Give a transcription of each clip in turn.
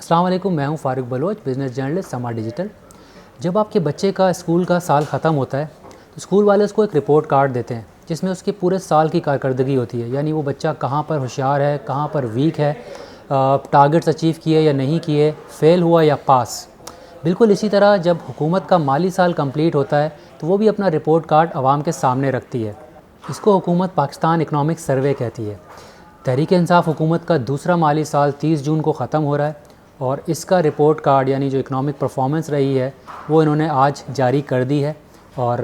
السلام علیکم، میں ہوں فاروق بلوچ، بزنس جرنلسٹ سما ڈیجیٹل۔ جب آپ کے بچے کا اسکول کا سال ختم ہوتا ہے تو اسکول والے اس کو ایک رپورٹ کارڈ دیتے ہیں جس میں اس کے پورے سال کی کارکردگی ہوتی ہے، یعنی وہ بچہ کہاں پر ہوشیار ہے، کہاں پر ویک ہے، ٹارگٹس اچیو کیے یا نہیں کیے، فیل ہوا یا پاس۔ بالکل اسی طرح جب حکومت کا مالی سال کمپلیٹ ہوتا ہے تو وہ بھی اپنا رپورٹ کارڈ عوام کے سامنے رکھتی ہے۔ اس کو حکومت پاکستان اکنامک سروے کہتی ہے۔ تحریک انصاف حکومت کا دوسرا مالی سال 30 جون کو ختم ہو رہا ہے اور اس کا رپورٹ کارڈ یعنی جو اکنامک پرفارمنس رہی ہے وہ انہوں نے آج جاری کر دی ہے، اور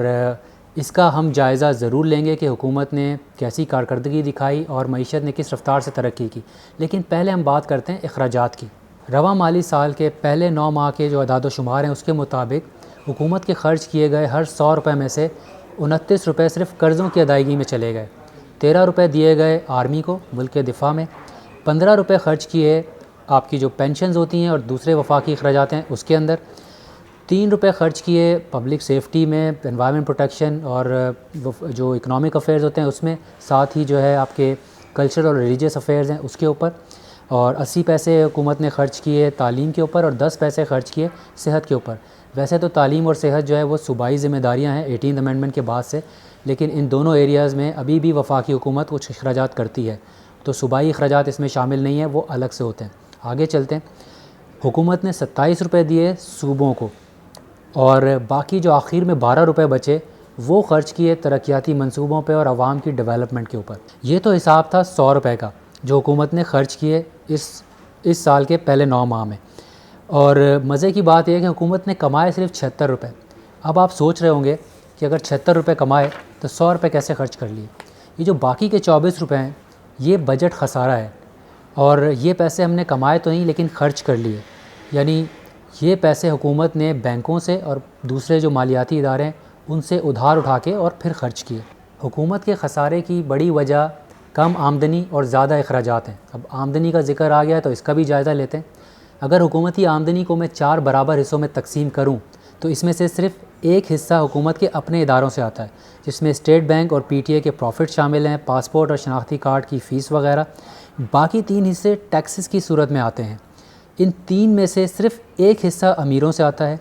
اس کا ہم جائزہ ضرور لیں گے کہ حکومت نے کیسی کارکردگی دکھائی اور معیشت نے کس رفتار سے ترقی کی۔ لیکن پہلے ہم بات کرتے ہیں اخراجات کی۔ رواں مالی سال کے پہلے 9 ماہ کے جو اعداد و شمار ہیں اس کے مطابق حکومت کے خرچ کیے گئے ہر 100 روپے میں سے 29 روپے صرف قرضوں کی ادائیگی میں چلے گئے، 13 روپے دیے گئے آرمی کو ملک کے دفاع میں، 15 روپے خرچ کیے آپ کی جو پینشنز ہوتی ہیں اور دوسرے وفاقی اخراجات ہیں اس کے اندر، 3 روپے خرچ کیے پبلک سیفٹی میں، انوائرمنٹ پروٹیکشن اور جو اکنامک افیئرز ہوتے ہیں اس میں، ساتھ ہی جو ہے آپ کے کلچرل اور ریلیجیس افیئرز ہیں اس کے اوپر، اور 80 پیسے حکومت نے خرچ کیے تعلیم کے اوپر اور 10 پیسے خرچ کیے صحت کے اوپر۔ ویسے تو تعلیم اور صحت جو ہے وہ صوبائی ذمہ داریاں ہیں 18 امینڈمنٹ کے بعد سے، لیکن ان دونوں ایریاز میں ابھی بھی وفاقی حکومت کچھ اخراجات کرتی ہے، تو صوبائی اخراجات اس میں شامل نہیں ہیں، وہ الگ سے ہوتے ہیں۔ آگے چلتے ہیں۔ حکومت نے 27 روپے دیے صوبوں کو اور باقی جو آخر میں 12 روپے بچے وہ خرچ کیے ترقیاتی منصوبوں پہ اور عوام کی ڈیولپمنٹ کے اوپر۔ یہ تو حساب تھا 100 روپے کا جو حکومت نے خرچ کیے اس سال کے پہلے 9 ماہ میں، اور مزے کی بات یہ ہے کہ حکومت نے کمائے صرف 76 روپے۔ اب آپ سوچ رہے ہوں گے کہ اگر 76 روپے کمائے تو 100 روپے کیسے خرچ کر لیے؟ یہ جو باقی کے 24 روپے ہیں یہ بجٹ خسارہ ہے، اور یہ پیسے ہم نے کمائے تو نہیں لیکن خرچ کر لیے، یعنی یہ پیسے حکومت نے بینکوں سے اور دوسرے جو مالیاتی ادارے ہیں ان سے ادھار اٹھا کے اور پھر خرچ کیے۔ حکومت کے خسارے کی بڑی وجہ کم آمدنی اور زیادہ اخراجات ہیں۔ اب آمدنی کا ذکر آ گیا ہے تو اس کا بھی جائزہ لیتے ہیں۔ اگر حکومتی آمدنی کو میں 4 برابر حصوں میں تقسیم کروں تو اس میں سے صرف ایک حصہ حکومت کے اپنے اداروں سے آتا ہے، جس میں اسٹیٹ بینک اور پی ٹی اے کے پروفٹ شامل ہیں، پاسپورٹ اور شناختی کارڈ کی فیس وغیرہ۔ باقی 3 حصے ٹیکسز کی صورت میں آتے ہیں۔ ان 3 میں سے صرف ایک حصہ امیروں سے آتا ہے،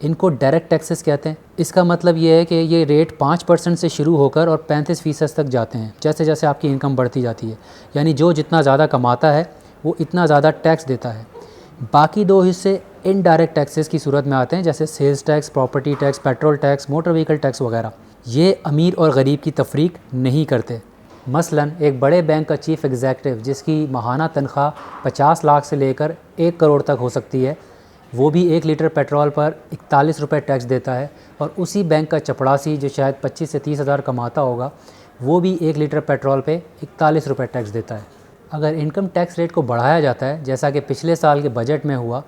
ان کو ڈائریکٹ ٹیکسز کہتے ہیں۔ اس کا مطلب یہ ہے کہ یہ ریٹ 5% سے شروع ہو کر اور 35% تک جاتے ہیں جیسے جیسے آپ کی انکم بڑھتی جاتی ہے، یعنی جو جتنا زیادہ کماتا ہے وہ اتنا زیادہ ٹیکس دیتا ہے۔ باقی 2 حصے انڈائریکٹ ٹیکسز کی صورت میں آتے ہیں جیسے sales tax, property tax, petrol tax, motor vehicle tax وغیرہ۔ یہ امیر اور غریب کی تفریق نہیں کرتے۔ مثلا ایک بڑے بینک کا چیف ایگزیکٹو جس کی ماہانہ تنخواہ 50 لاکھ سے لے کر 1 کروڑ تک ہو سکتی ہے، وہ بھی 1 لیٹر پیٹرول پر 41 روپے ٹیکس دیتا ہے، اور اسی بینک کا چپڑاسی جو شاید 25 سے 30 ہزار کماتا ہوگا وہ بھی 1 لیٹر پیٹرول پہ 41 روپے ٹیکس دیتا ہے۔ اگر انکم ٹیکس ریٹ کو بڑھایا جاتا ہے جیسا کہ پچھلے سال کے بجٹ میں ہوا،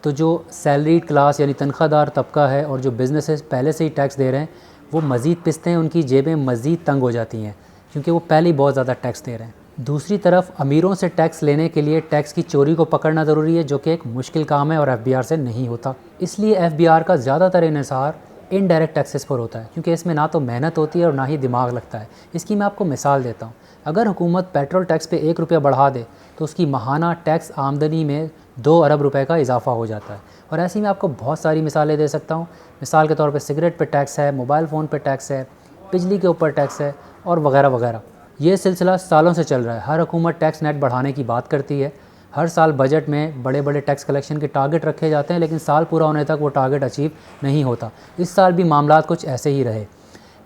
تو جو سیلریڈ کلاس یعنی تنخواہ دار طبقہ ہے اور جو بزنسز پہلے سے ہی ٹیکس دے رہے ہیں وہ مزید پستے ہیں، ان کی جیبیں مزید تنگ ہو جاتی ہیں کیونکہ وہ پہلے ہی بہت زیادہ ٹیکس دے رہے ہیں۔ دوسری طرف امیروں سے ٹیکس لینے کے لیے ٹیکس کی چوری کو پکڑنا ضروری ہے، جو کہ ایک مشکل کام ہے اور ایف بی آر سے نہیں ہوتا۔ اس لیے ایف بی آر کا زیادہ تر انحصار انڈائریکٹ ٹیکسز پر ہوتا ہے کیونکہ اس میں نہ تو محنت ہوتی ہے اور نہ ہی دماغ لگتا ہے۔ اس کی میں آپ کو مثال دیتا ہوں۔ اگر حکومت پیٹرول ٹیکس پہ 1 روپیہ بڑھا دے تو اس کی ماہانہ ٹیکس آمدنی میں 2 ارب روپے کا اضافہ ہو جاتا ہے، اور ایسی میں آپ کو بہت ساری مثالیں دے سکتا ہوں۔ مثال کے طور پہ سگریٹ پہ ٹیکس ہے، موبائل فون پہ ٹیکس ہے، بجلی کے اوپر ٹیکس ہے اور وغیرہ وغیرہ۔ یہ سلسلہ سالوں سے چل رہا ہے۔ ہر حکومت ٹیکس نیٹ بڑھانے کی بات کرتی ہے، ہر سال بجٹ میں بڑے بڑے ٹیکس کلیکشن کے ٹارگٹ رکھے جاتے ہیں، لیکن سال پورا ہونے تک وہ ٹارگٹ اچیو نہیں ہوتا۔ اس سال بھی معاملات کچھ ایسے ہی رہے۔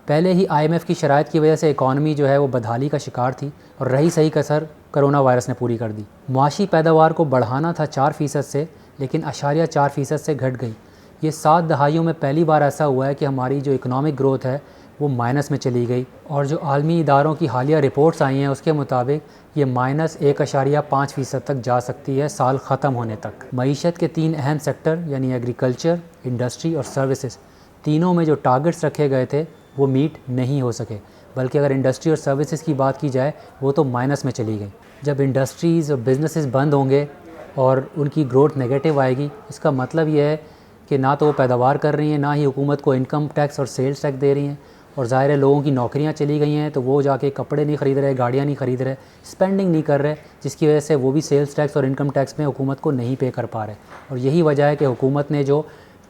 پہلے ہی آئی ایم ایف کی شرائط کی وجہ سے اکانومی جو ہے وہ بدحالی کا شکار تھی، اور رہی صحیح کسر کرونا وائرس نے پوری کر دی۔ معاشی پیداوار کو بڑھانا تھا 4% سے، لیکن 0.4% سے گھٹ گئی۔ یہ 7 دہائیوں میں پہلی بار ایسا ہوا ہے کہ ہماری جو اکنامک گروتھ ہے وہ مائنس میں چلی گئی، اور جو عالمی اداروں کی حالیہ رپورٹس آئی ہیں اس کے مطابق یہ -1.5% تک جا سکتی ہے سال ختم ہونے تک۔ معیشت کے 3 اہم سیکٹر یعنی ایگریکلچر، انڈسٹری اور سروسز، تینوں میں جو ٹارگٹس رکھے گئے تھے وہ میٹ نہیں ہو سکے، بلکہ اگر انڈسٹری اور سروسز کی بات کی جائے وہ تو مائنس میں چلی گئی۔ جب انڈسٹریز اور بزنسز بند ہوں گے اور ان کی گروتھ نیگیٹو آئے گی، اس کا مطلب یہ ہے کہ نہ تو وہ پیداوار کر رہی ہیں، نہ ہی حکومت کو انکم ٹیکس اور سیلز ٹیکس دے رہی ہیں، اور ظاہر ہے لوگوں کی نوکریاں چلی گئی ہیں تو وہ جا کے کپڑے نہیں خرید رہے, گاڑیاں نہیں خرید رہے, اسپینڈنگ نہیں کر رہے, جس کی وجہ سے وہ بھی سیلز ٹیکس اور انکم ٹیکس میں حکومت کو نہیں پے کر پا رہے. اور یہی وجہ ہے کہ حکومت نے جو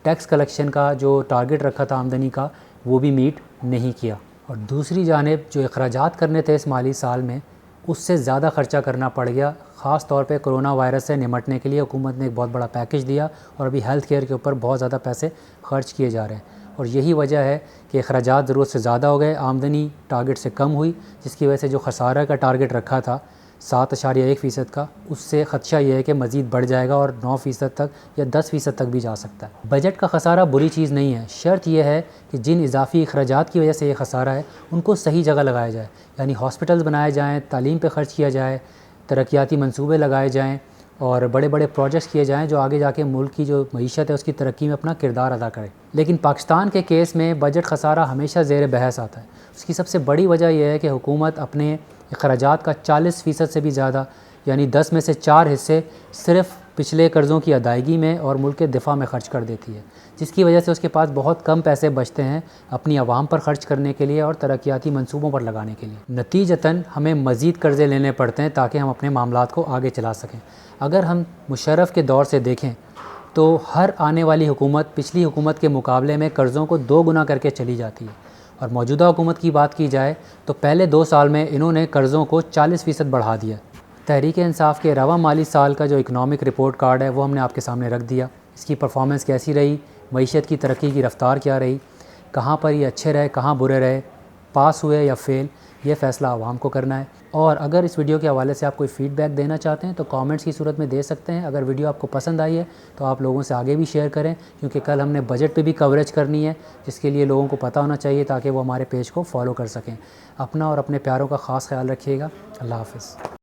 ٹیکس کلیکشن کا جو ٹارگٹ رکھا تھا آمدنی کا وہ بھی میٹ نہیں کیا. اور دوسری جانب جو اخراجات کرنے تھے اس مالی سال میں اس سے زیادہ خرچہ کرنا پڑ گیا, خاص طور پہ کرونا وائرس سے نمٹنے کے لیے حکومت نے ایک بہت بڑا پیکیج دیا اور ابھی ہیلتھ کیئر کے اوپر بہت زیادہ پیسے خرچ کیے جا رہے ہیں. اور یہی وجہ ہے کہ اخراجات ضرورت سے زیادہ ہو گئے, آمدنی ٹارگٹ سے کم ہوئی, جس کی وجہ سے جو خسارہ کا ٹارگٹ رکھا تھا 7.1% کا, اس سے خدشہ یہ ہے کہ مزید بڑھ جائے گا اور 9% تک یا 10% تک بھی جا سکتا ہے. بجٹ کا خسارہ بری چیز نہیں ہے, شرط یہ ہے کہ جن اضافی اخراجات کی وجہ سے یہ خسارہ ہے ان کو صحیح جگہ لگایا جائے, یعنی ہاسپٹلز بنائے جائیں, تعلیم پہ خرچ کیا جائے, ترقیاتی منصوبے لگائے جائیں اور بڑے بڑے پروجیکٹس کیے جائیں جو آگے جا کے ملک کی جو معیشت ہے اس کی ترقی میں اپنا کردار ادا کرے. لیکن پاکستان کے کیس میں بجٹ خسارہ ہمیشہ زیر بحث آتا ہے. اس کی سب سے بڑی وجہ یہ ہے کہ حکومت اپنے اخراجات کا 40% سے بھی زیادہ یعنی 10 میں سے 4 حصے صرف پچھلے قرضوں کی ادائیگی میں اور ملک کے دفاع میں خرچ کر دیتی ہے, جس کی وجہ سے اس کے پاس بہت کم پیسے بچتے ہیں اپنی عوام پر خرچ کرنے کے لیے اور ترقیاتی منصوبوں پر لگانے کے لیے. نتیجتاً ہمیں مزید قرضے لینے پڑتے ہیں تاکہ ہم اپنے معاملات کو آگے چلا سکیں. اگر ہم مشرف کے دور سے دیکھیں تو ہر آنے والی حکومت پچھلی حکومت کے مقابلے میں قرضوں کو 2 گنا کر کے چلی جاتی ہے, اور موجودہ حکومت کی بات کی جائے تو پہلے 2 سال میں انہوں نے قرضوں کو 40% بڑھا دیا. تحریک انصاف کے رواں مالی سال کا جو اکنامک رپورٹ کارڈ ہے وہ ہم نے آپ کے سامنے رکھ دیا. اس کی پرفارمنس کیسی رہی, معیشت کی ترقی کی رفتار کیا رہی, کہاں پر یہ اچھے رہے, کہاں برے رہے, پاس ہوئے یا فیل, یہ فیصلہ عوام کو کرنا ہے. اور اگر اس ویڈیو کے حوالے سے آپ کوئی فیڈ بیک دینا چاہتے ہیں تو کامنٹس کی صورت میں دے سکتے ہیں. اگر ویڈیو آپ کو پسند آئی ہے تو آپ لوگوں سے آگے بھی شیئر کریں, کیونکہ کل ہم نے بجٹ پہ بھی کوریج کرنی ہے جس کے لیے لوگوں کو پتہ ہونا چاہیے تاکہ وہ ہمارے پیج کو فالو کر سکیں. اپنا اور اپنے پیاروں کا خاص خیال رکھیے گا. اللہ حافظ.